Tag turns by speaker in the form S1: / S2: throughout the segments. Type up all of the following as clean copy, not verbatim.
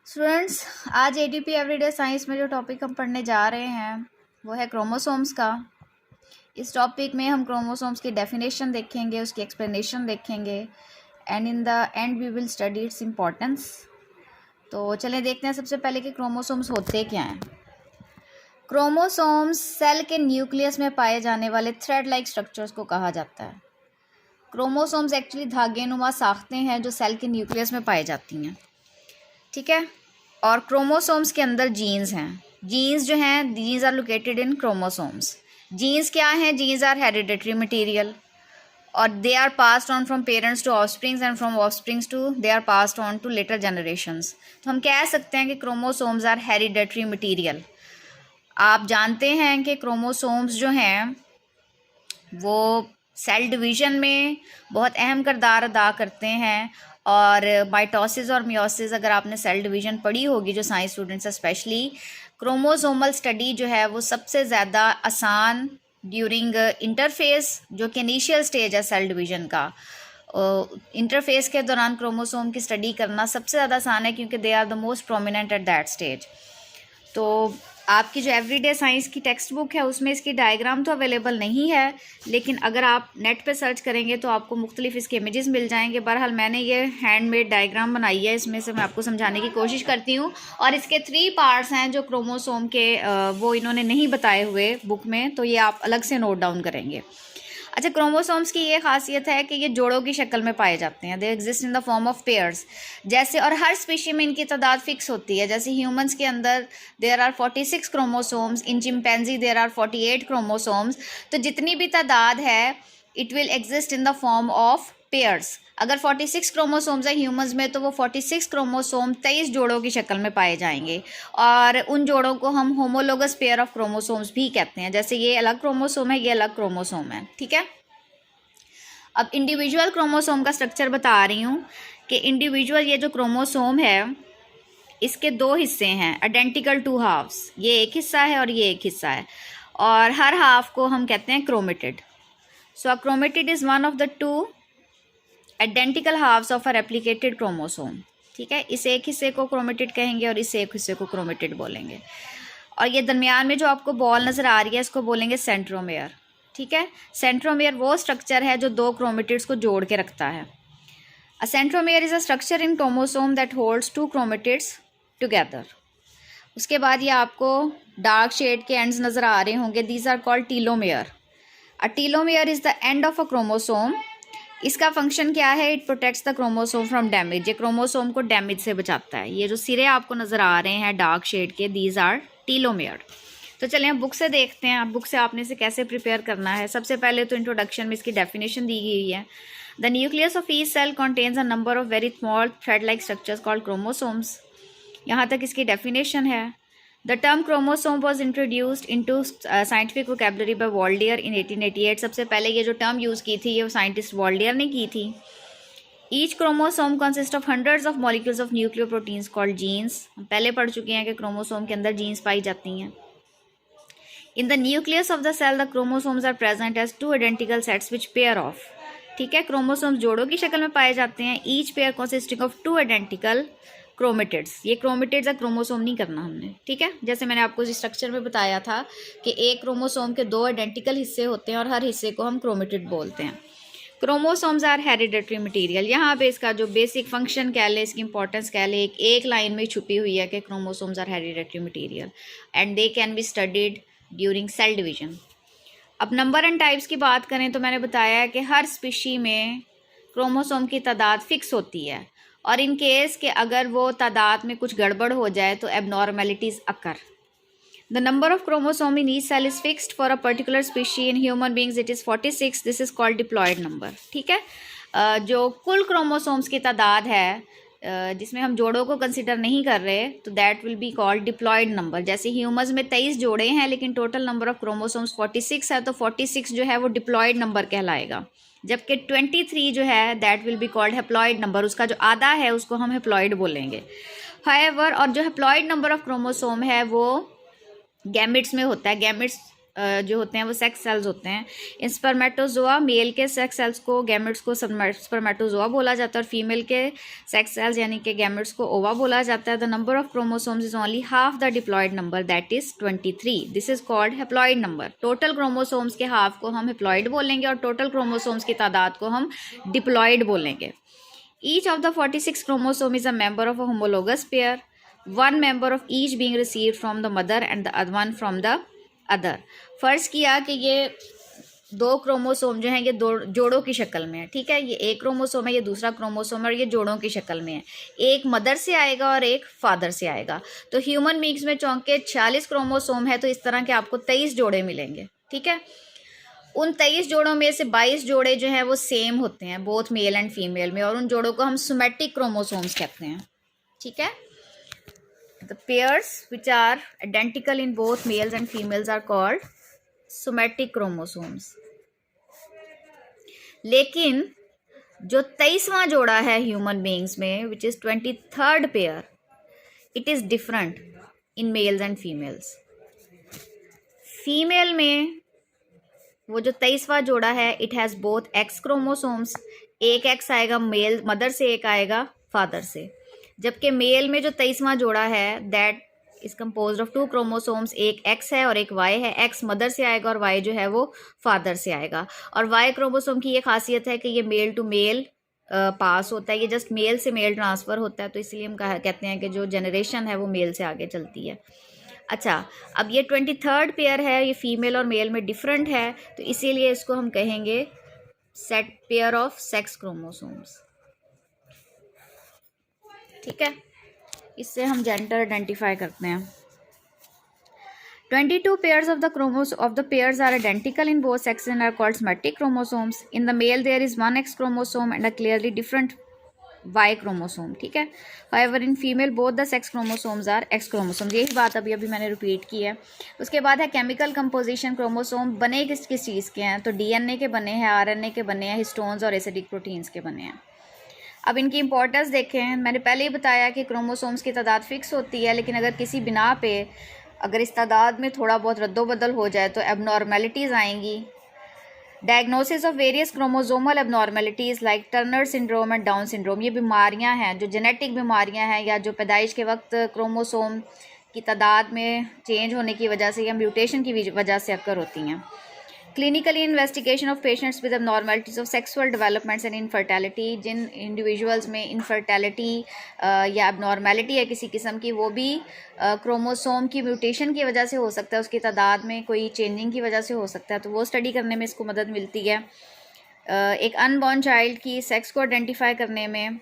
S1: Students, आज ADP everyday science में जो टॉपिक हम पढ़ने जा रहे हैं वो है क्रोमोसोम्स का। इस टॉपिक में हम क्रोमोसोम्स की डेफिनेशन देखेंगे, उसकी एक्सप्लेनेशन देखेंगे and in the end we will study its importance. तो चलें देखते हैं सबसे पहले कि क्रोमोसोम्स होते क्या हैं। क्रोमोसोम्स सेल के न्यूक्लियस में पाए जाने वाले थ्रेड लाइक स्ट्रक्चर्स को कहा जाता है। क्रोमोसोम्स एक्चुअली धागेनुमा साख्तें हैं जो सेल के न्यूक्लियस में पाई जाती हैं, ठीक है। और क्रोमोसोम्स के अंदर जीन्स हैं। जीन्स जो हैं, genes are located in chromosomes. Genes क्या हैं? जीन्स आर हेरिडिटरी मटेरियल और they are passed on from parents to offsprings and from offsprings to they are passed on to later generations. तो हम कह सकते हैं कि क्रोमोसोम्स आर हेरिडिटरी मटेरियल। आप जानते हैं कि क्रोमोसोम्स जो हैं वो सेल डिवीज़न में बहुत अहम किरदार अदा करते हैं। और माइटोसिस और मियोसिस, अगर आपने सेल डिवीज़न पढ़ी होगी जो science students specially, chromosomal study जो है वो सबसे ज़्यादा आसान ड्यूरिंग इंटरफेस, जो कि इनिशियल स्टेज है सेल डिवीज़न का। इंटरफेस के दौरान क्रोमोसोम की स्टडी करना सबसे ज़्यादा आसान है क्योंकि they are the most prominent at that stage. तो आपकी जो एवरीडे साइंस की टेक्स्ट बुक है उसमें इसकी डायग्राम तो अवेलेबल नहीं है, लेकिन अगर आप नेट पे सर्च करेंगे तो आपको मुख्तलिफ इसके इमेजेस मिल जाएंगे। बहरहाल मैंने ये हैंडमेड डायग्राम बनाई है, इसमें से मैं आपको समझाने की कोशिश करती हूँ। और इसके 3 पार्ट्स हैं जो क्रोमोसोम के वो इन्होंने नहीं बताए हुए बुक में, तो ये आप अलग से नोट डाउन करेंगे। अच्छा, क्रोमोसोम्स की ये खासियत है कि ये जोड़ों की शक्ल में पाए जाते हैं। They exist in the form of pairs. जैसे, और हर स्पीशी में इनकी तादाद फिक्स होती है। जैसे ह्यूमंस के अंदर there are 46 chromosomes, in chimpanzee there are 48 chromosomes. तो जितनी भी तादाद है it will exist in the form of pairs. अगर 46 क्रोमोसोम्स है ह्यूमंस में तो वो 46 क्रोमोसोम 23 जोड़ों की शक्ल में पाए जाएंगे। और उन जोड़ों को हम होमोलोगस पेयर ऑफ क्रोमोसोम्स भी कहते हैं। जैसे ये अलग क्रोमोसोम है, ये अलग क्रोमोसोम है, ठीक है। अब इंडिविजुअल क्रोमोसोम का स्ट्रक्चर बता रही हूँ कि इंडिविजुअल ये जो क्रोमोसोम है इसके 2 हिस्से हैं, आइडेंटिकल 2 हाफ्स। ये एक हिस्सा है और ये एक हिस्सा है, और हर हाफ को हम कहते हैं chromatid. So a chromatid is one of the 2 identical halfs of a replicated chromosome, ठीक है। इस एक हिस्से को क्रोमेटिड कहेंगे और इस एक हिस्से को क्रोमेटिड बोलेंगे। और ये दरमियान में जो आपको बॉल नज़र आ रही है इसको बोलेंगे सेंट्रोमेयर, ठीक है। सेंट्रोमेयर वो स्ट्रक्चर है जो 2 क्रोमेटिड्स को जोड़ के रखता है। A centromere is a structure in chromosome that holds 2 chromatids together. उसके बाद ये आपको डार्क शेड के एंड्स नज़र आ रहे होंगे, these are called telomere. A telomere is the end of a chromosome. इसका फंक्शन क्या है? It protects the chromosome from damage. ये क्रोमोसोम को डैमेज से बचाता है। ये जो सिरे आपको नज़र आ रहे हैं डार्क शेड के, दीज आर टीलोमेयर। तो चलिए हम बुक से देखते हैं। अब बुक से आपने इसे कैसे प्रिपेयर करना है। सबसे पहले तो इंट्रोडक्शन में इसकी डेफिनेशन दी गई है। The nucleus of each cell contains a number of very small thread like structures called chromosomes. यहाँ तक इसकी डेफिनेशन है। The term chromosome was introduced into scientific vocabulary by Waldeyer in 1888। सबसे पहले ये जो टर्म यूज़ की थी ये साइंटिस्ट वॉल्डियर ने की थी। Each chromosome consist of hundreds of molecules of nucleoproteins called jeans. हम पहले पढ़ चुके हैं कि क्रोमोसोम के अंदर जीन्स पाई जाती हैं। In the nucleus of the cell the chromosomes are present as 2 identical sets which pair off, ठीक है। क्रोमोसोम्स जोड़ों की शक्ल में पाए जाते हैं। Each pair consisting of 2 identical chromatids. ये क्रोमेटिड्स है, क्रोमोसोम नहीं करना हमने, ठीक है। जैसे मैंने आपको इस स्ट्रक्चर में बताया था कि एक क्रोमोसोम के 2 आइडेंटिकल हिस्से होते हैं और हर हिस्से को हम क्रोमेटिड बोलते हैं। Chromosomes are hereditary material. यहाँ पे इसका जो बेसिक फंक्शन कह लें, इसकी इंपॉर्टेंस कह लें, एक लाइन में छुपी हुई है कि chromosomes are hereditary material and they can be studied during cell division. अब नंबर एंड टाइप्स की बात करें तो मैंने बताया है कि हर स्पीशी में क्रोमोसोम की तादाद फिक्स होती है, और इन केस कि अगर वो तादाद में कुछ गड़बड़ हो जाए तो abnormalities occur. The number of chromosome in each cell is fixed for a particular species. In human beings it is 46। This is called diploid number, ठीक है। जो कुल क्रोमोसोम्स की तादाद है जिसमें हम जोड़ों को कंसिडर नहीं कर रहे तो that will be called diploid number. जैसे ह्यूमंस में 23 जोड़े हैं लेकिन टोटल नंबर ऑफ क्रोमोसोम्स 46 है, तो 46 जो है वो डिप्लॉयड नंबर कहलाएगा। जबकि 23 जो है that will be called haploid number. उसका जो आधा है उसको हम हेप्लॉयड बोलेंगे। हाउएवर, और जो हेप्लॉयड नंबर ऑफ क्रोमोसोम है वो गैमेट्स में होता है। गैमेट्स जो होते हैं वो सेक्स सेल्स होते हैं। इन स्पर्मेटोजोआ मेल के सेक्स सेल्स को गैमेट्स को स्पर्मेटोजोआ बोला जाता है और फीमेल के सेक्स सेल्स यानी कि गैमेट्स को ओवा बोला जाता है। The number of chromosomes is only half the diploid number that is 23। This is called haploid number. Total chromosomes के हाफ को हम हेप्लॉयड बोलेंगे और टोटल क्रोमोसोम्स की तादाद को हम डिप्लॉयड बोलेंगे। Each of the 46 chromosome is a member of a homologous pair, one member of each being received from the mother and the one from the other. फ़र्ज़ किया कि ये 2 क्रोमोसोम जो हैं ये जोड़ों की शक्ल में है, ठीक है। ये एक क्रोमोसोम है, ये दूसरा क्रोमोसोम है और ये जोड़ों की शक्ल में है। एक मदर से आएगा और एक फादर से आएगा। तो ह्यूमन बींग्स में चौंके 46 क्रोमोसोम है, तो इस तरह के आपको 23 जोड़े मिलेंगे, ठीक है। उन 23 जोड़ों में से 22 जोड़े जो हैं वो सेम होते हैं बोथ मेल एंड फीमेल में, और उन जोड़ों को हम सोमैटिक क्रोमोसोम्स कहते हैं, ठीक है। The pairs which are identical in both males and females are called somatic chromosomes. लेकिन जो 23वां जोड़ा है ह्यूमन बींग्स में which is 23rd pair, it is different in males and females. Female में वो जो 23वां जोड़ा है it has both x chromosomes, एक एक्स आएगा मेल मदर से, एक आएगा फादर से। जबकि मेल में जो 23वां जोड़ा है that is compose of 2 chromosomes, एक एक्स है और एक वाई है। एक्स मदर से आएगा और वाई जो है वो फादर से आएगा। और वाई क्रोमोसोम की ये खासियत है कि ये मेल टू मेल पास होता है, ये जस्ट मेल से मेल ट्रांसफ़र होता है, तो इसलिए हम कहते हैं कि जो जनरेशन है वो मेल से आगे चलती है। अच्छा, अब ये 23rd पेयर है, ये फीमेल और मेल में डिफरेंट है, तो इसीलिए इसको हम कहेंगे set pair of sex chromosomes, ठीक है। इससे हम जेंडर आइडेंटिफाई करते हैं। 22 pairs of the pairs are identical in both sexes and are called somatic chromosomes. In the male there is one X chromosome and a clearly different Y chromosome, ठीक है। However in female both the sex chromosomes are X chromosomes। यही बात अभी मैंने repeat की है। उसके बाद है केमिकल कंपोजिशन। क्रोमोसोम बने किस चीज़ के हैं, तो DNA के बने हैं, RNA के बने हैं, हिस्टोन्स और एसिडिक प्रोटीन्स के बने हैं। अब इनकी इंपॉर्टेंस देखें। मैंने पहले ही बताया कि क्रोमोसोम्स की तादाद फिक्स होती है, लेकिन अगर किसी बिना पे अगर इस तादाद में थोड़ा बहुत रद्दोबदल हो जाए तो एबनॉर्मेलिटीज़ आएंगी। Diagnosis of various chromosomal abnormalities like Turner syndrome and down syndrome, ये बीमारियां हैं जो जेनेटिक बीमारियां हैं या जो पैदाइश के वक्त क्रोमोसोम की तादाद में चेंज होने की वजह से या म्यूटेशन की वजह से अक्कर होती हैं। Clinically investigation of patients with abnormalities of sexual developments and infertility, जिन इंडिविजुअल्स में इनफर्टिलिटी या एबनॉर्मेलिटी है किसी किस्म की, वो भी क्रोमोसोम की म्यूटेशन की वजह से हो सकता है, उसकी तादाद में कोई चेंजिंग की वजह से हो सकता है, तो वो स्टडी करने में इसको मदद मिलती है। एक अनबॉर्न चाइल्ड की सेक्स को आइडेंटिफाई करने में।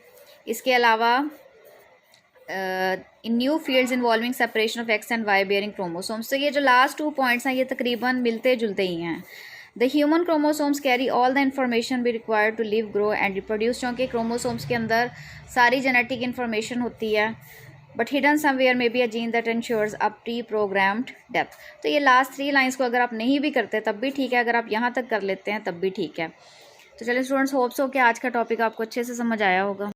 S1: इसके अलावा in new fields involving separation of X and Y bearing chromosomes. तो ये जो लास्ट 2 पॉइंट्स हैं ये तकरीबन मिलते जुलते ही हैं। The human chromosomes carry all the information be required to live, grow and reproduce. क्योंकि क्रोमोसोम्स के अंदर सारी जेनेटिक इन्फॉर्मेशन होती है, but hidden somewhere may be a gene that insures a pre programmed death. तो ये लास्ट 3 लाइन्स को अगर आप नहीं भी करते तब भी ठीक है, अगर आप यहाँ तक कर लेते हैं तब भी ठीक है। तो चलिए स्टूडेंट्स, होप्स हो कि आज का टॉपिक आपको अच्छे से समझ आया होगा।